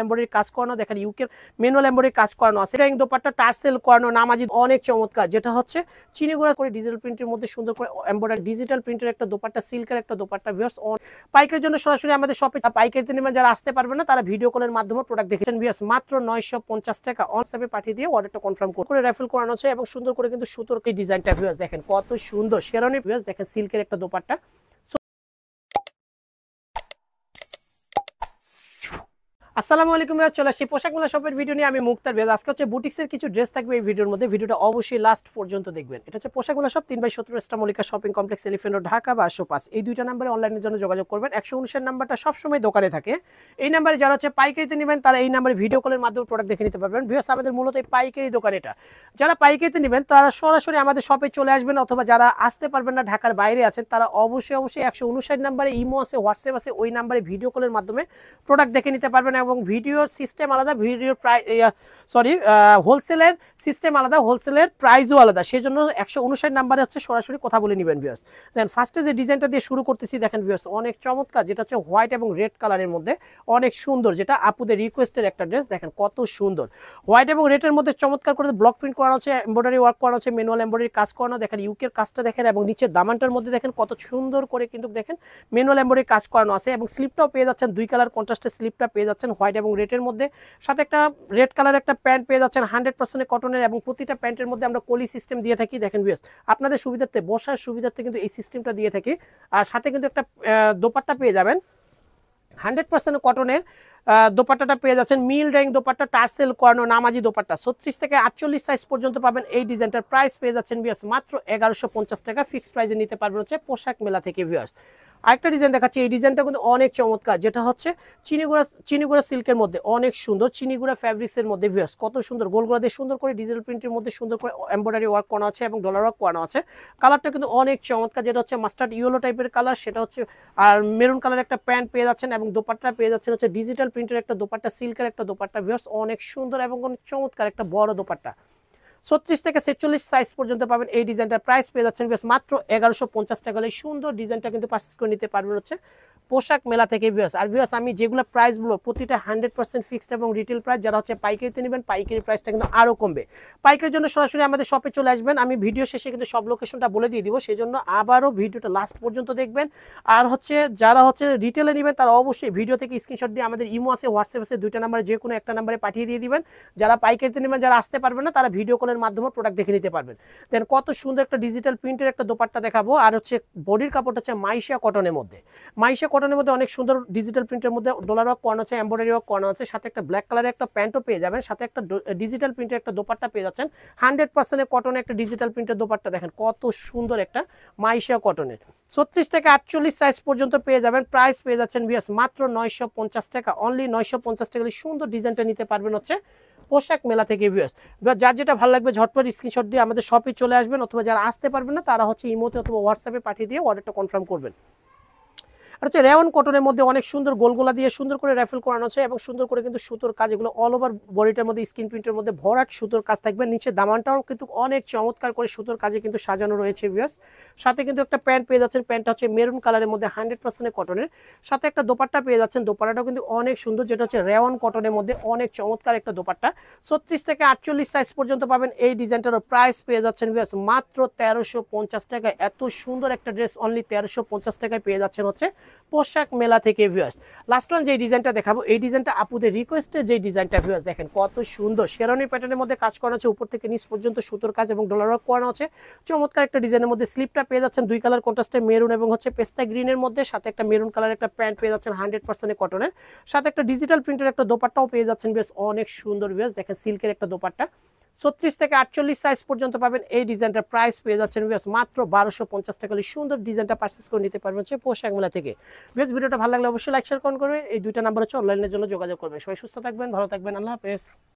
Embroidery কাজ করানো, দেখেন ইউকের ম্যানুয়াল এমব্রয়ডারি কাজ করানো আছে। এটা দোপাট্টা টার্সেল করানো, নামাজি অনেক চমৎকার, যেটা হচ্ছে চিনিগুড়া করে ডিজিটাল প্রিন্টের মধ্যে সুন্দর করে এমব্রয়ডারি ডিজিটাল প্রিন্টের একটা দোপাট্টা, সিল্কের একটা দোপাট্টা। ভিউয়ার্স পাইকারের জন্য সরাসরি আমাদের শপে, পাইকারিতে নেবেন যারা আসতে পারবে না তারা ভিডিও কলের মাধ্যমে প্রোডাক্ট দেখেছেন। ভিউয়ার্স মাত্র 950 টাকা অনসাইপে পাঠিয়ে দিয়ে অর্ডারটা কনফার্ম করে রেফেল করানো আছে এবং সুন্দর করে কিন্তু সুতোর এই ডিজাইনটা। ভিউয়ার্স দেখেন কত সুন্দর শেরওয়ানি। ভিউয়ার্স দেখেন সিল্কের একটা দোপাট্টা। আসসালামু আলাইকুম, চলে আসছি পোশাক মেলা শপের ভিডিও নিয়ে। আমি মুক্তার বেজ। আজকে হচ্ছে বুটিক্সের কিছু ড্রেস থাকবে এই ভিডিওর মধ্যে। ভিডিওটা অবশ্যই লাস্ট পর্যন্ত দেখবেন। এটা হচ্ছে পোশাক মেলা shop 3/17 star Mallika shopping complex, elephant road, Dhaka 1205। এই দুইটা নাম্বারে অনলাইনের জন্য যোগাযোগ করবেন। 119 নাম্বারটা সবসময় দোকানে থাকে। এই নাম্বারে যারা হচ্ছে পাইকারিতে নেবেন তারা এই নাম্বারে ভিডিও কলের মাধ্যমে প্রোডাক্ট দেখে নিতে পারবেন। ভিউয়ার্স আমাদের মূলত এই পাইকারি দোকান এটা। যারা পাইকারিতে নেবেন তারা সরাসরি আমাদের শপে চলে আসবেন, অথবা যারা আসতে পারবেন না ঢাকার বাইরে আছেন তারা অবশ্যই 159 নাম্বারে ইমো আছে, হোয়াটসঅ্যাপ আছে, ওই নাম্বারে ভিডিও কলের মাধ্যমে প্রোডাক্ট দেখে নিতে পারবেন। এবং ভিডিওর সিস্টেম আলাদা, ভিডিওর হোলসেলের সিস্টেম আলাদা, হোলসেলের প্রাইসও আলাদা। সেই জন্য 159 নাম্বারে হচ্ছে সরাসরি কথা বলে নেবেন। ভিউয়ার্স দেন ফার্স্টে যে ডিজাইনটা দিয়ে শুরু করতেছি, দেখেন ভিউয়ার্স অনেক চমৎকার, যেটা হচ্ছে হোয়াইট এবং রেড কালারের মধ্যে অনেক সুন্দর, যেটা আপুদের রিকোয়েস্টের একটা ড্রেস। দেখেন কত সুন্দর হোয়াইট এবং রেডের মধ্যে চমৎকার করে ব্লক প্রিন্ট করানো হচ্ছে, এমব্রয়ডারি ওয়ার্ক করানো হচ্ছে, ম্যানুয়াল এমব্রয়ডারি কাজ করানো। দেখেন ইউকের কাজটা দেখেন, এবং নিচের দামানটার মধ্যে দেখেন কত সুন্দর করে কিন্তু দেখেন ম্যানুয়াল এমব্রয়ডারি কাজ করানো আছে। এবং স্লিপটাও পেয়ে যাচ্ছেন, দুই কালার কন্ট্রাস্টের স্লিপটা পেয়ে যাচ্ছেন হোয়াইট এবং রেডের মধ্যে। সাথে একটা রেড কালার একটা প্যান্ট পেয়ে যাচ্ছেন 100% কটনের, এবং প্রতিটা প্যান্টের মধ্যে আমরা কলি সিস্টেম দিয়ে থাকি। দেখেন ভিউয়ার্স আপনাদের সুবিধার্থে, বসার সুবিধার্থে কিন্তু এই সিস্টেমটা দিয়ে থাকি। আর সাথে কিন্তু একটা দোপাট্টা পেয়ে যাবেন 100% কটনের। দোপাট্টাটা পেয়ে যাচ্ছেন মিল ড্রাইং দোপাট্টা, টার্সেল করানো নামাজি দোপাট্টা। 36 থেকে 48 সাইজ পর্যন্ত পাবেন। এই ডিজাইনটার প্রাইস পেয়ে যাচ্ছেন ভিউয়ার্স মাত্র 1150 টাকা। ফিক্সড প্রাইসে নিতে পারবেন হচ্ছে পোশাক মেলা থেকে। ভিউয়ার্স আরেকটা ডিজাইন দেখাচ্ছি, এই ডিজাইনটা কিন্তু অনেক চমৎকার, যেটা হচ্ছে চিনিগুড়া সিল্কের মধ্যে অনেক সুন্দর, চিনিগুড়া ফ্যাব্রিক্সের মধ্যে। ভিউয়ার্স কত সুন্দর গোলগুলা দিয়ে সুন্দর করে ডিজিটাল প্রিন্টের মধ্যে সুন্দর করে এমব্রয়ডারি ওয়ার্ক করা আছে এবং ডলার ওয়ার্ক করানো আছে। কালারটা কিন্তু অনেক চমৎকার, যেটা হচ্ছে মাস্টার্ড ইয়েলো টাইপের কালার, সেটা হচ্ছে। আর মেরুন কালার একটা প্যান্ট পেয়ে যাচ্ছেন, এবং দোপাট্টা পেয়ে যাচ্ছেন হচ্ছে ডিজিটাল প্রিন্টের একটা দোপাট্টা, সিল্কের একটা দোপাট্টা। ভিউয়ার্স অনেক সুন্দর এবং অনেক চমৎকার একটা বড় দোপাট্টা। 36 থেকে 46 সাইজ পর্যন্ত পাবেন। এই ডিজাইনটার প্রাইস পেয়ে যাচ্ছেন মাত্র 1150 টাকা। এই সুন্দর ডিজাইনটা কিন্তু পারচেজ করে নিতে পারবেন হচ্ছে পোশাক মেলা থেকে। ভিউয়ার্স আর ভিউয়ার্স আমি যেগুলো প্রাইস বলবো প্রতিটা 100% ফিক্সড এবং রিটেল প্রাইস। যারা হচ্ছে পাইকারিতে নেবেন পাইকারি প্রাইসটা কিন্তু আরও কমবে। পাইকারির জন্য সরাসরি আমাদের শপে চলে আসবেন। আমি ভিডিও শেষে কিন্তু সব লোকেশনটা বলে দিয়ে দিব, সেই জন্য আবারও ভিডিওটা লাস্ট পর্যন্ত দেখবেন। আর হচ্ছে যারা হচ্ছে রিটেলে নেবেন তারা অবশ্যই ভিডিও থেকে স্ক্রিনশট দিয়ে আমাদের ইমো আছে, হোয়াটসঅ্যাপ আছে, দুইটা নাম্বারে যে কোনো একটা নাম্বারে পাঠিয়ে দিয়ে দিবেন। যারা পাইকারিতে নেবেন, যারা আসতে পারবেন না তারা ভিডিও কলের মাধ্যমে প্রোডাক্ট দেখে নিতে পারবেন। দেন কত সুন্দর একটা ডিজিটাল প্রিন্টের একটা দোপাট্টা দেখাবো। আর হচ্ছে বডির কাপড়টা হচ্ছে মাইশা কটনের মধ্যে, মাইশা কটনের মধ্যে অনেক সুন্দর ডিজিটাল প্রিন্টের মধ্যে ডলার ওয়ার্ক করানো আছে, এমব্রয়ডারি ওয়ার্ক করানো আছে। সাথে একটা ব্ল্যাক কালারের একটা প্যান্টও পেয়ে যাবেন, সাথে একটা ডিজিটাল প্রিন্টের একটা দোপাট্টা পেয়ে যাচ্ছেন 100% কটনের একটা ডিজিটাল প্রিন্টের দোপাট্টা। দেখেন কত সুন্দর একটা মাইশা কটনের। 36 থেকে 48 সাইজ পর্যন্ত পেয়ে যাবেন। প্রাইস পেয়ে যাচ্ছেন ভিউয়ার্স মাত্র 950 টাকা। অনলি 950 টাকা সুন্দর ডিজাইনটা নিতে পারবেন হচ্ছে পোশাক মেলা থেকে। ভিউয়ার্স যার যেটা ভালো লাগবে ঝটপট স্ক্রিনশট দিয়ে আমাদের শপে চলে আসবেন, অথবা যারা আসতে পারবেন না তারা হচ্ছে ইমোতে অথবা হোয়াটসঅ্যাপে পাঠিয়ে দিয়ে অর্ডারটা কনফার্ম করবেন। আর হচ্ছে রেওয়ান কটনের মধ্যে অনেক সুন্দর গোলগোলা দিয়ে সুন্দর করে র্যাফেল করানো আছে, এবং সুন্দর করে কিন্তু সুতোর কাজ, এগুলো অল ওভার বডিটার মধ্যে স্ক্রিন প্রিন্টের মধ্যে ভরাট সুতোর কাজ থাকবে। নিচে দামানটাও কিন্তু অনেক চমৎকার করে সুতোর কাজে কিন্তু সাজানো রয়েছে। ভিউয়ার্স সাথে কিন্তু একটা প্যান্ট পেয়ে যাচ্ছেন, প্যান্টটা হচ্ছে মেরুন কালারের মধ্যে 100% কটনের। সাথে একটা দোপাট্টা পেয়ে যাচ্ছেন, দোপাট্টাটাও কিন্তু অনেক সুন্দর, যেটা হচ্ছে রেওয়ান কটনের মধ্যে অনেক চমৎকার একটা দোপাট্টা। 36 থেকে 48 সাইজ পর্যন্ত পাবেন। এই ডিজাইনটারও প্রাইস পেয়ে যাচ্ছেন ভিউয়ার্স মাত্র 1350 টাকা। এত সুন্দর একটা ড্রেস অনলি 1350 টাকায় পেয়ে যাচ্ছেন হচ্ছে পোশাক মেলা থেকে। ভিউয়ার্স লাস্ট ওয়ান যে ডিজাইনটা দেখাবো, এই ডিজাইনটা আপুদের রিকোয়েস্টে যে ডিজাইনটা। ভিউয়ার্স দেখেন কত সুন্দর শেরওয়ানি প্যাটার্নের মধ্যে কাজ করানো আছে, উপর থেকে নিচ পর্যন্ত সুতোর কাজ এবং ডলার ওয়ার্ক করানো আছে। চমৎকার একটা ডিজাইনের মধ্যে স্লিপটা পেয়ে যাচ্ছেন দুই কালার কন্ট্রাস্টে, মেরুন এবং হচ্ছে পেস্তা গ্রিনের মধ্যে। সাথে একটা মেরুন কালার একটা প্যান্ট পেয়ে যাচ্ছেন 100% কটনের। সাথে একটা ডিজিটাল প্রিন্টের একটা দোপাট্টাও পেয়ে যাচ্ছেন। বেশ অনেক সুন্দর। ভিউয়ার্স দেখেন সিল্কের একটা দোপাট্টা। 36 থেকে 48 সাইজ পর্যন্ত পাবেন। এই ডিজাইনটার প্রাইস পেয়ে যাচ্ছেন মাত্র 1250 টাকা। সুন্দর ডিজাইনটা পারচেজ করে নিতে পারবেন হচ্ছে পোশাক মেলা থেকে। বেশ ভিডিওটা ভালো লাগলে অবশ্যই লাইক শেয়ার করবেন। এই দুইটা নাম্বার হচ্ছে অনলাইনের জন্য যোগাযোগ করবেন। সবাই সুস্থ থাকবেন, ভালো থাকবেন, আল্লাহ হাফেজ।